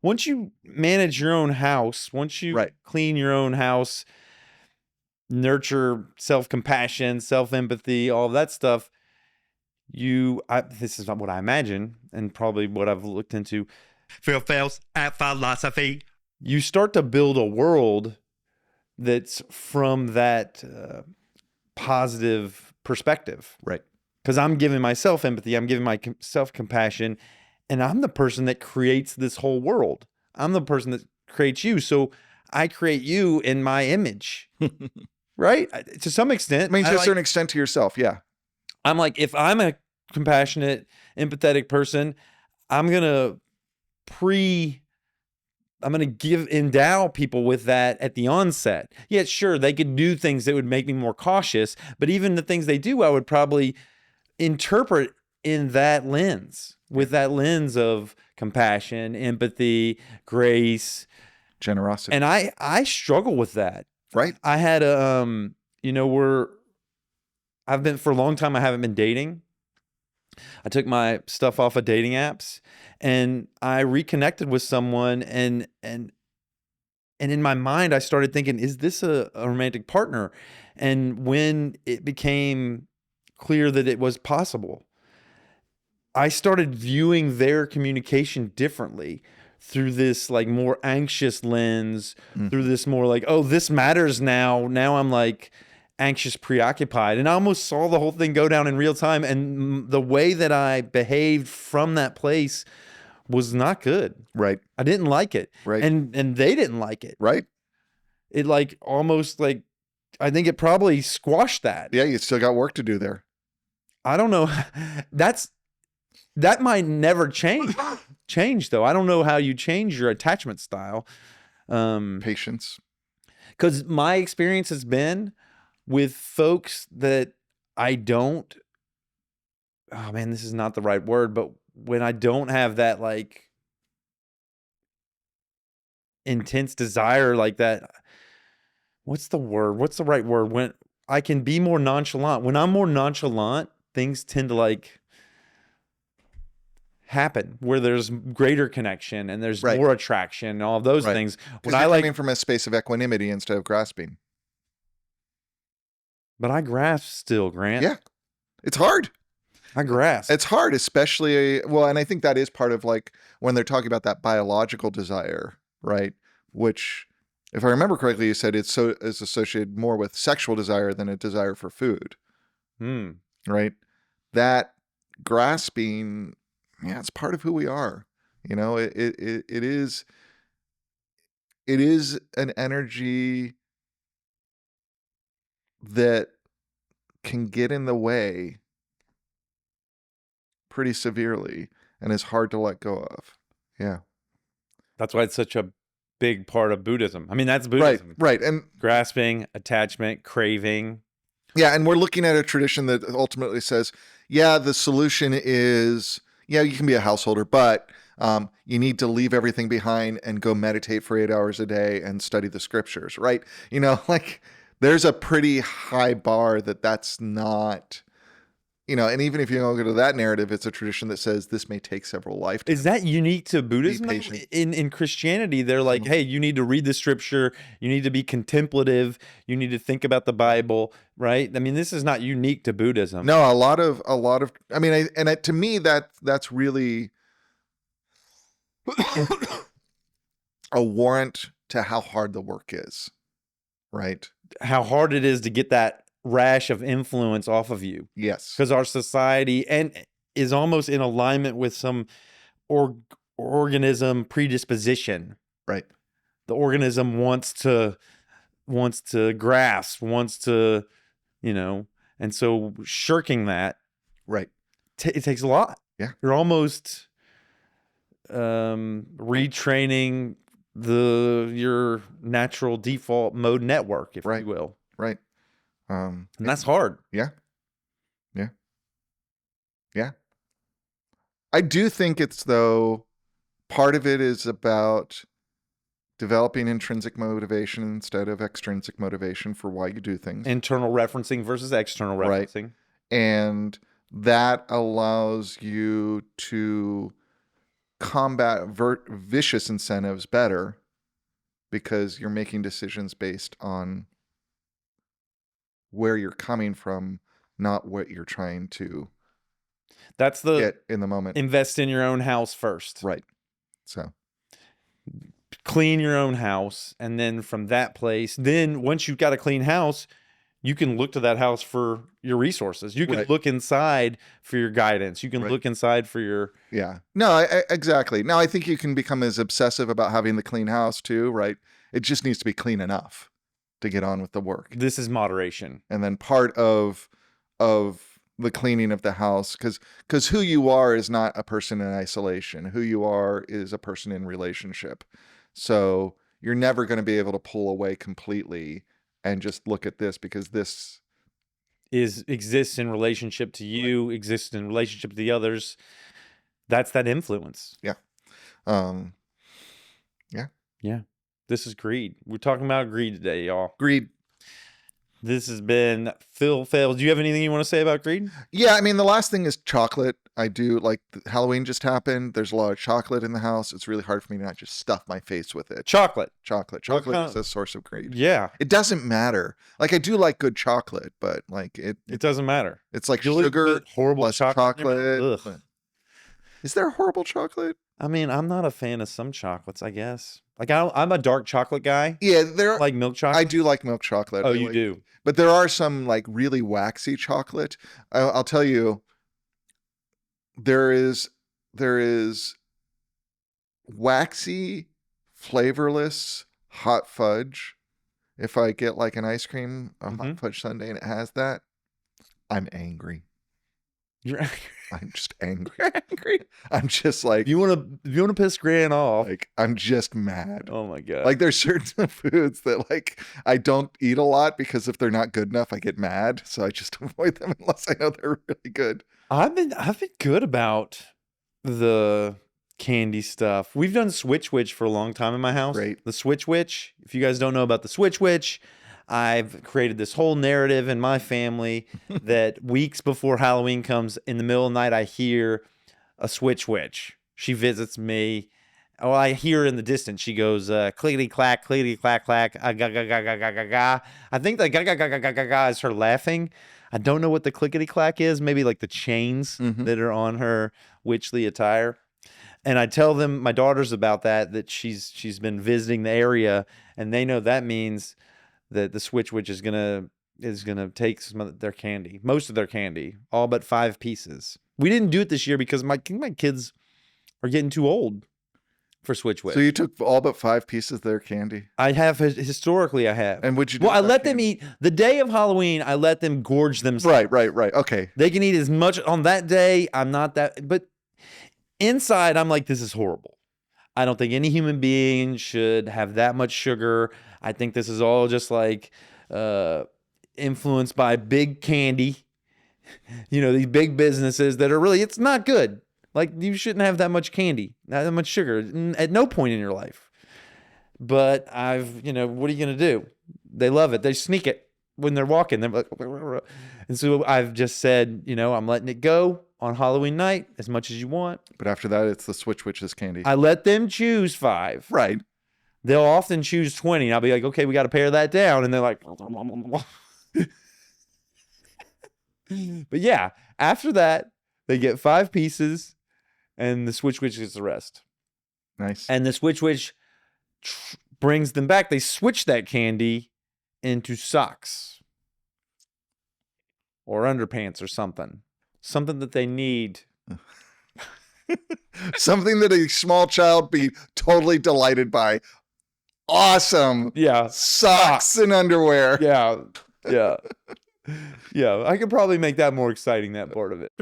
once you manage your own house, once you Right. clean your own house, nurture self-compassion, self-empathy, all of that stuff, this is not what I imagine, and probably what I've looked into. Phails at philosophy. You start to build a world that's from that positive perspective. Right. Because I'm giving myself empathy, I'm giving myself compassion, and I'm the person that creates this whole world. I'm the person that creates you. So I create you in my image, right? To some extent. I mean, to a certain extent to yourself, yeah. I'm like, if I'm a compassionate, empathetic person, I'm going to endow people with that at the onset. Yeah, sure, they could do things that would make me more cautious, but even the things they do, I would probably interpret in that lens, with that lens of compassion, empathy, grace, generosity. and I struggle with that. Right. I had for a long time I haven't been dating. I took my stuff off of dating apps and I reconnected with someone and in my mind I started thinking, is this a romantic partner? And when it became clear that it was possible, I started viewing their communication differently through this like more anxious lens, through this more like, oh, this matters now. Now I'm like anxious, preoccupied. And I almost saw the whole thing go down in real time. And the way that I behaved from that place was not good. Right. I didn't like it. Right. And they didn't like it. Right. It like almost like, I think it probably squashed that. Yeah, you still got work to do there. I don't know. That might never change though. I don't know how you change your attachment style. Patience. Because my experience has been with folks that I don't, oh man, this is not the right word, but when I don't have that like intense desire like that, what's the word? What's the right word? When I can be more nonchalant. When I'm more nonchalant, things tend to like happen where there's greater connection and there's more attraction and all of those things. When I coming from a space of equanimity instead of grasping. But I grasp still, Grant. Yeah. It's hard. I grasp. It's hard, especially, well, and I think that is part of like when they're talking about that biological desire, right? Which, if I remember correctly, you said is associated more with sexual desire than a desire for food. Right? That grasping, yeah, it's part of who we are. You know, it is an energy that can get in the way pretty severely and is hard to let go of. Yeah. That's why it's such a big part of Buddhism. I mean, that's Buddhism. Right. And grasping, attachment, craving. Yeah. And we're looking at a tradition that ultimately says, yeah, the solution is, yeah, you can be a householder, but you need to leave everything behind and go meditate for 8 hours a day and study the scriptures, right? You know, like there's a pretty high bar that's not, you know, and even if you don't go to that narrative, it's a tradition that says this may take several lifetimes. Is that unique to Buddhism? In Christianity, they're like, hey, you need to read the scripture. You need to be contemplative. You need to think about the Bible, right? I mean, this is not unique to Buddhism. No, a lot of, I mean, to me, that's really a warrant to how hard the work is, right? How hard it is to get that rash of influence off of you. Yes. Because our society is almost in alignment with some organism predisposition. Right. The organism wants to grasp, wants to, you know, and so shirking that. Right. It takes a lot. Yeah. You're almost retraining your natural default mode network, if you will. Right. And that's hard. Yeah. Yeah. Yeah. I do think it's, though, part of it is about developing intrinsic motivation instead of extrinsic motivation for why you do things. Internal referencing versus external referencing. Right. And that allows you to combat vicious incentives better because you're making decisions based on where you're coming from, not what you're trying to That's the get in the moment. invest in your own house first. Right. So, Clean your own house, and then from that place, then once you've got a clean house, you can look to that house for your resources. You can Right. look inside for your guidance. You can Right. look inside for your yeah. No, exactly. Now, I think you can become as obsessive about having the clean house too, right? It just needs to be clean enough to get on with the work. this is moderation. And then part of the cleaning of the house, because who you are is not a person in isolation. Who you are is a person in relationship. So you're never going to be able to pull away completely and just look at this because this Exists in relationship to you, exists in relationship to the others. That's that influence. um Yeah. This is greed. We're talking about greed today, y'all. greed. This has been Phil Fails. Do you have anything you want to say about greed? Yeah, I mean, the last thing is chocolate. I do like Halloween just happened. There's a lot of chocolate in the house. It's really hard for me to not just stuff my face with it. Chocolate. Chocolate What is kind a source of greed. Yeah. It doesn't matter. Like, I do like good chocolate, but like It doesn't matter. it's like You'll eat sugar good, horrible plus chocolate. chocolate. Ugh. Is there horrible chocolate? I mean, I'm not a fan of some chocolates, I guess. Like I'm a dark chocolate guy. Yeah, there. Like milk I chocolate. do like milk chocolate. Oh, I you like- do. But there are some like really waxy chocolate. I'll tell you, there is waxy, flavorless hot fudge. If I get like an ice cream, a hot fudge sundae, and it has that, I'm angry. You're I'm just angry. angry. I'm just like, If you want to piss Gran off. I'm just mad. Oh my god. Like, there's certain foods that like I don't eat a lot because if they're not good enough, I get mad. So I just avoid them unless I know they're really good. I've been good about the candy stuff. We've done Switch Witch for a long time in my house. Great. The Switch Witch. If you guys don't know about the Switch Witch, I've created this whole narrative in my family that weeks before Halloween comes, in the middle of the night, I hear a Switch Witch. She visits me. Oh, I hear her in the distance. She goes, clickety clack, ga ga ga ga ga ga ga. I think the ga ga ga ga ga ga ga is her laughing. I don't know what the clickety clack is. Maybe like the chains that are on her witchly attire. And I tell them, my daughters, about that she's been visiting the area, and they know that means that the Switch Witch is gonna take some of their candy, most of their candy, all but 5 pieces. We didn't do it this year because my kids are getting too old for Switch Witch. So you took all but 5 pieces of their candy. I have historically. I have. And would you do Well, I with let that them candy? eat the day of Halloween. I let them gorge themselves. Right. Okay. They can eat as much on that day. I'm not that, but inside, I'm like, this is horrible. I don't think any human being should have that much sugar. I think this is all just like influenced by big candy. You know, these big businesses that are really, it's not good. Like, you shouldn't have that much candy, not that much sugar at no point in your life. But what are you going to do? They love it. They sneak it when they're walking. They're like, and so I've just said, I'm letting it go on Halloween night as much as you want. But after that, it's the Switch Witch's candy. I let them choose 5. Right. They'll often choose 20. And I'll be like, okay, we got to pare that down. And they're like, but yeah, after that, they get 5 pieces and the Switch Witch gets the rest. Nice. And the Switch Witch brings them back. They switch that candy into socks or underpants or something that they need. Something that a small child be totally delighted by. Awesome. Yeah. Socks and underwear. Yeah. Yeah, I could probably make that more exciting, that part of it.